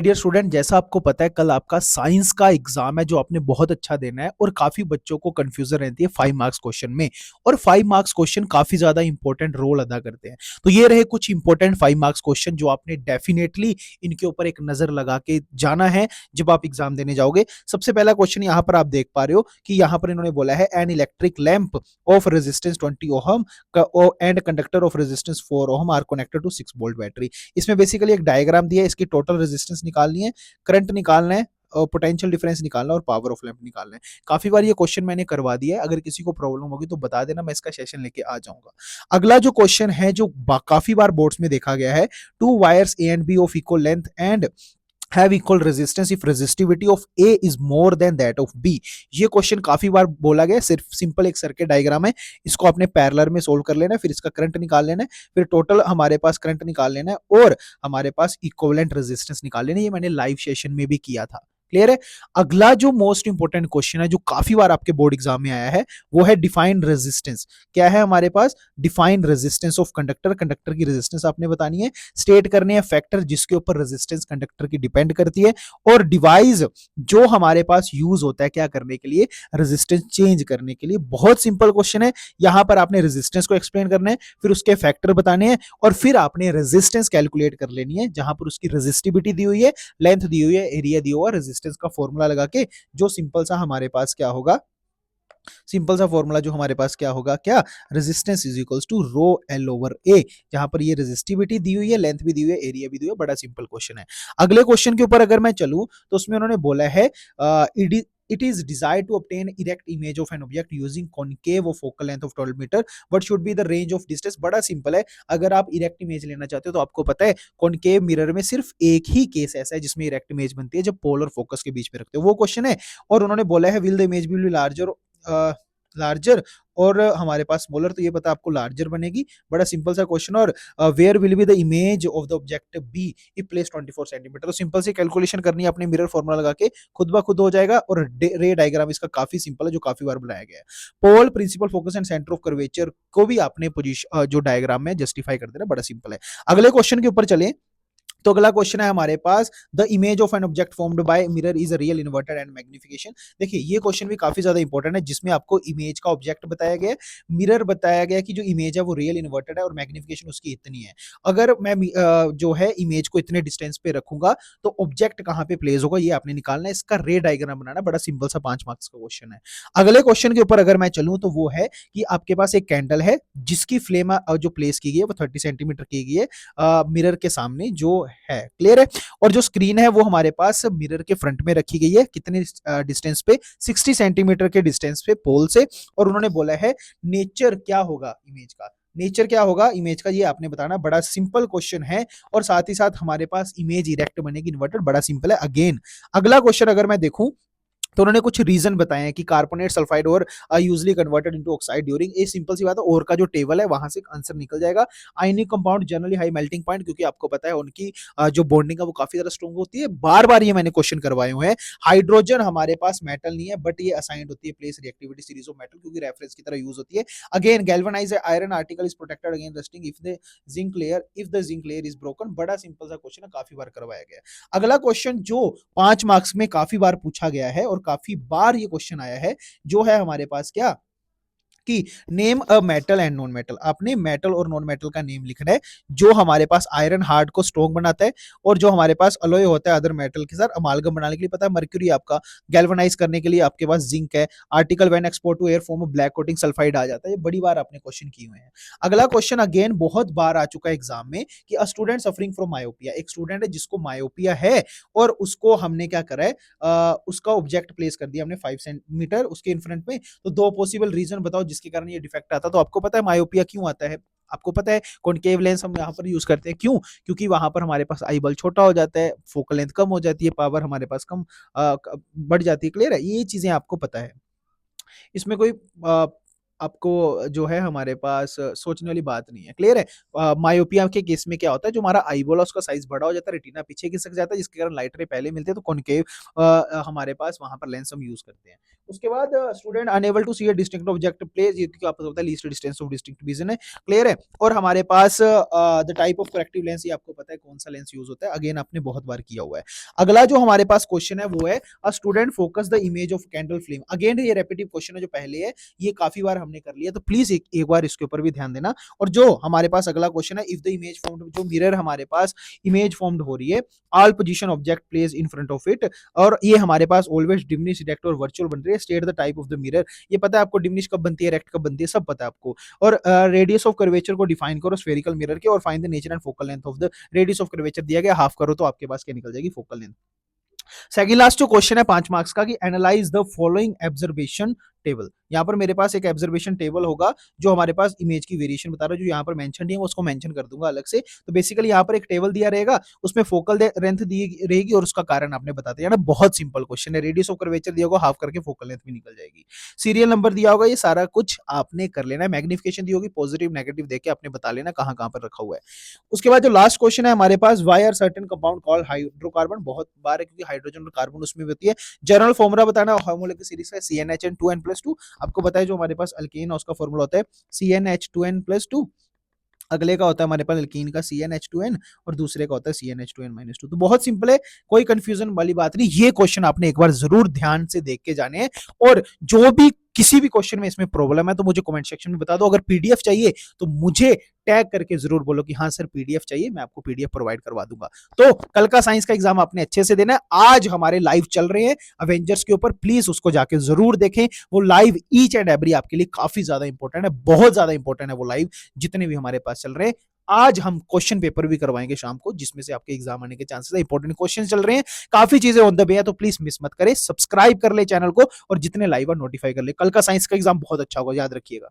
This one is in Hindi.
डियर स्टूडेंट, जैसा आपको पता है कल आपका साइंस का एग्जाम है जो आपने बहुत अच्छा देना है और काफी बच्चों को कंफ्यूजन रहती है 5 मार्क्स क्वेश्चन में। और 5 मार्क्स क्वेश्चन काफी ज्यादा इंपॉर्टेंट रोल अदा करते हैं। तो ये रहे कुछ इंपॉर्टेंट 5 मार्क्स क्वेश्चन जो आपने डेफिनेटली इनके ऊपर एक नजर लगा के जाना है जब आप एग्जाम देने जाओगे। सबसे पहला क्वेश्चन यहाँ पर आप देख पा रहे हो कि यहाँ पर इन्होंने बोला है an electric lamp of resistance 20 ohm and conductor of resistance 4 ohm are connected to 6 volt battery. इसमें बेसिकली एक डायग्राम दिया है, इसकी टोटल रेजिस्टेंस निकालनी है, करंट निकालना है और पोटेंशियल डिफरेंस निकालना और पावर ऑफ लैंप निकालना है। काफी बार ये क्वेश्चन मैंने करवा दिया है, अगर किसी को प्रॉब्लम होगी तो बता देना, मैं इसका सेशन लेके आ जाऊंगा। अगला जो क्वेश्चन है जो काफी बार बोर्ड्स में देखा गया है, two wires A and B of equal length and have equal resistance if resistivity of A is more than that of B। ये क्वेश्चन काफी बार बोला गया, सिर्फ सिंपल एक सर्किट डायग्राम है, इसको आपने पैरेलल में सोल्व कर लेना है, फिर इसका करंट निकाल लेना है, फिर टोटल हमारे पास करंट निकाल लेना है और हमारे पास इक्विवेलेंट रेजिस्टेंस निकाल लेना है। ये मैंने लाइव सेशन में भी किया था। क्लियर है। अगला जो मोस्ट इंपोर्टेंट क्वेश्चन है जो काफी बार आपके बोर्ड एग्जाम में आया है वो है डिफाइंड रेजिस्टेंस। क्या है हमारे पास? Defined resistance of conductor. Conductor की रेजिस्टेंस आपने बतानी है, स्टेट करने हैं फैक्टर जिसके ऊपर रेजिस्टेंस कंडक्टर की डिपेंड करती है, और डिवाइस जो हमारे पास यूज होता है क्या करने के लिए? रेजिस्टेंस चेंज करने के लिए। बहुत सिंपल क्वेश्चन है। यहां पर आपने रेजिस्टेंस को एक्सप्लेन करना है, फिर उसके फैक्टर बताने हैं और फिर आपने रेजिस्टेंस कैलकुलेट कर लेनी है जहां पर उसकी रेजिस्टिविटी दी हुई है, लेंथ दी हुई है, एरिया दिया हुआ, रेजिस्टेंस का फॉर्मूला लगा के जो सिंपल सा हमारे पास क्या होगा, सिंपल सा फॉर्मूला जो हमारे पास क्या होगा, क्या? Resistance is equals to rho L over A, जहां पर ये रेजिस्टिविटी दी हुई है, लेंथ भी दी हुई है, एरिया भी दी हुई है। बड़ा सिंपल क्वेश्चन है। अगले क्वेश्चन के ऊपर अगर मैं चलूं तो उसमें उन्होंने बोला है it is desired to obtain erect image of an object using concave of focal length of 12 metre, what should be the range of distance। बड़ा सिंपल है। अगर आप इरेक्ट इमेज लेना चाहते हो तो आपको पता है कॉनकेव मिरर में सिर्फ एक ही केस ऐसा है जिसमें इरेक्ट इमेज बनती है, जब पोल और फोकस के बीच में रखते हो, वो क्वेश्चन है। और उन्होंने बोला है will the image be larger larger और हमारे पास स्मॉलर, तो ये पता आपको लार्जर बनेगी। बड़ा सिंपल सा क्वेश्चन। और where will be the image of the object be if place 24 centimetre, तो सिंपल सी कैलकुलेशन करनी है अपने मिरर फॉर्मूला लगा के, खुद ब खुद हो जाएगा। और रे डायग्राम इसका काफी सिंपल है जो काफी बार बनाया गया है। Pole, principal focus and centre of curvature को भी आपने पोजीशन जो डायग्राम में जस्टिफाई कर देना। बड़ा सिंपल है। अगले क्वेश्चन के ऊपर चले तो अगला क्वेश्चन है हमारे पास, the image of an object formed by mirror is a real inverted and magnification. देखिए ये क्वेश्चन भी काफी ज्यादा इंपॉर्टेंट है जिसमें आपको इमेज का ऑब्जेक्ट बताया गया है, मिरर बताया गया कि जो इमेज है वो रियल इन्वर्टेड है और मैग्निफिकेशन उसकी इतनी है। अगर मैं जो है इमेज को इतने डिस्टेंस पे रखूंगा तो ऑब्जेक्ट कहां पे प्लेस होगा ये आपने निकालना है, इसका रे डायग्राम बनाना। बड़ा सिंपल सा 5 मार्क्स का क्वेश्चन है। अगले क्वेश्चन के ऊपर अगर मैं चलूं तो वो है कि आपके पास एक कैंडल है जिसकी फ्लेम जो प्लेस की गई है वो 30 सेंटीमीटर की गई है मिरर के सामने जो है। क्लियर है। और जो स्क्रीन है वो हमारे पास मिरर के फ्रंट में रखी गई है, कितने डिस्टेंस पे? 60 सेंटीमीटर के डिस्टेंस पे पोल से। और उन्होंने बोला है नेचर क्या होगा इमेज का, नेचर क्या होगा इमेज का ये आपने बताना। बड़ा सिंपल क्वेश्चन है। और साथ ही साथ हमारे पास इमेज इरेक्ट बनेगी इन्वर्टेड। बड़ा सिंपल है। अगेन अगला क्वेश्चन अगर मैं देखूं तो उन्होंने कुछ रीजन बताए हैं कि कार्बोनेट सल्फाइड और usually converted into oxide during, ये सिंपल सी बात है, और का जो टेबल है वहां से आंसर निकल जाएगा। Ionic compound generally high melting point, क्योंकि आपको पता है उनकी जो बॉन्डिंग है वो काफी ज्यादा स्ट्रॉन्ग होती है। बार बार ये मैंने क्वेश्चन करवाए हुए हैं। हाइड्रोजन हमारे पास मेटल नहीं है बट ये असाइंड होती है place reactivity series of metal, क्योंकि रेफरेंस की तरह यूज होती है। Again galvanised iron article is protected against rusting if the zinc layer is broken. बड़ा सिंपल सा क्वेश्चन है, काफी बार करवाया गया है। अगला क्वेश्चन जो 5 मार्क्स में काफी बार पूछा गया है और काफी बार ये क्वेश्चन आया है जो है हमारे पास क्या, कि name a metal and non metal. आपने मेटल और नॉन मेटल का नेम लिखना है जो हमारे पास आयरन हार्ड को स्ट्रॉन्ग बनाता है और जो हमारे पास अलॉय होता है अदर मेटल के साथ अमालगम बनाने के लिए। पता है मर्क्यूरी आपका गैल्वेनाइज करने के लिए आपके पास जिंक है। Article when export to air form black coating sulphide आ जाता है। ये बड़ी बार आपने क्वेश्चन किए हुए हैं। अगला क्वेश्चन अगेन बहुत बार आ चुका है एग्जाम में कि a student suffering from myopia, एक स्टूडेंट है जिसको मायोपिया है और उसको हमने क्या करा है, उसका ऑब्जेक्ट प्लेस कर दिया हमने 5 सेंटीमीटर उसके इन फ्रंट में। तो दो पॉसिबल रीजन बताओ जिसके कारण ये डिफेक्ट आता है। तो आपको पता है मायोपिया क्यों आता है, आपको पता है कॉनकेव लेंस हम यहाँ पर यूज करते हैं क्यों, क्योंकि वहां पर हमारे पास आई बल छोटा हो जाता है, फोकल लेंथ कम हो जाती है, पावर हमारे पास कम बढ़ जाती है। क्लियर है, ये चीजें आपको पता है। इसमें कोई आपको जो है हमारे पास सोचने वाली बात नहीं है। क्लियर है? मायोपिया के केस में क्या होता है, जो हमारा आईबॉल है उसका साइज़ बड़ा हो जाता है, रेटिना पीछे खिसक जाता है, जिसके कारण लाइट रे पहले मिलते हैं, तो कॉनकेव हमारे पास वहाँ पर लेंस हम यूज़ करते हैं। उसके बाद student unable to see a distinct object place, ये तो आपको पता है least distance of distinct vision है। क्लियर है? और हमारे पास the type of corrective lens, ये आपको पता है कौन-सा लेंस यूज़ होता है। अगेन आपने बहुत बार किया हुआ है। अगला जो हमारे पास क्वेश्चन है वो है a student focus the image of candle flame. Again ये रिपिटिटिव क्वेश्चन है जो पहले है, ये काफी बार हमने कर लिया, तो प्लीज एक बार इसके ऊपर भी ध्यान देना। और जो हमारे पास अगला क्वेश्चन है, इफ द इमेज फॉर्म्ड, जो मिरर हमारे पास इमेज फॉर्म्ड हो रही है, all position object place in front of it, और ये हमारे पास ऑलवेज डिमिनिश, रेक्ट और वर्चुअल बन रही है, state the type of the mirror. ये पता है आपको, डिमिनिश कब बनती है, रेक्ट कब बनती है, सब पता है आपको। और रेडियस ऑफ कर्वेचर को डिफाइन करो स्फेरिकल मिरर के, और find the nature and focal length of the radius of curvature दिया गया, हाफ करो तो आपके पास क्या निकल जाएगी, फोकल लेंथ। सेकंड लास्ट जो क्वेश्चन है 5 मार्क्स का, कि analyse the following observation table. यहाँ पर मेरे पास एक ऑब्जर्वेशन टेबल होगा जो हमारे पास इमेज की वेरिएशन बता रहा है, जो यहाँ पर मेंशन नहीं है, मैं उसको मेंशन कर दूंगा अलग से। तो बेसिकली यहाँ पर एक टेबल दिया रहेगा, उसमें फोकल लेंथ दी रहेगी और उसका कारण आपने बता दिया ना। बहुत सिंपल क्वेश्चन है, रेडियस ऑफ कर्वेचर दिया होगा, हाफ करके फोकल लेंथ भी निकल जाएगी। सीरियल नंबर दिया होगा, ये सारा कुछ आपने कर लेना है। मैग्निफिकेशन दी होगी, पॉजिटिव नेगेटिव देके आपने बता लेना कहाँ कहाँ पर रखा हुआ है। उसके बाद जो लास्ट क्वेश्चन है हमारे पास, why are certain compound called hydrocarbon. बहुत बार है क्योंकि हाइड्रोजन और कार्बन उसमें भी होती है। जनरल फॉर्मूला बताना, हार्मोनिक सीरीज का CnHn2n+2। आपको पता है जो हमारे पास अल्केन है उसका फॉर्मूला होता है CnH2n+2। अगले का होता है हमारे पास अल्कीन का CnH2n, और दूसरे का होता है CnH2n-2। तो बहुत सिंपल है, कोई कंफ्यूजन वाली बात नहीं। ये क्वेश्चन आपने एक बार जरूर ध्यान से देख के जाने हैं। और जो भी किसी भी क्वेश्चन में इसमें प्रॉब्लम है तो मुझे कमेंट सेक्शन में बता दो। अगर पीडीएफ चाहिए तो मुझे टैग करके जरूर बोलो कि हाँ सर पीडीएफ चाहिए, मैं आपको पीडीएफ प्रोवाइड करवा दूंगा। तो कल का साइंस का एग्जाम आपने अच्छे से देना है। आज हमारे लाइव चल रहे हैं अवेंजर्स के ऊपर, प्लीज उसको जाके जरूर देखें। वो लाइव ईच एंड एवरी आपके लिए काफी ज्यादा इंपॉर्टेंट है, बहुत ज्यादा इंपॉर्टेंट है वो लाइव, जितने भी हमारे पास चल रहे हैं। आज हम क्वेश्चन पेपर भी करवाएंगे शाम को, जिसमें से आपके एग्जाम आने के चांसेस है। इंपॉर्टेंट क्वेश्चन चल रहे हैं, काफी चीजें ऑन द वे है, तो प्लीज मिस मत करें, सब्सक्राइब कर ले चैनल को, और जितने लाइव और नोटिफाई कर ले। कल का साइंस का एग्जाम बहुत अच्छा होगा, याद रखिएगा।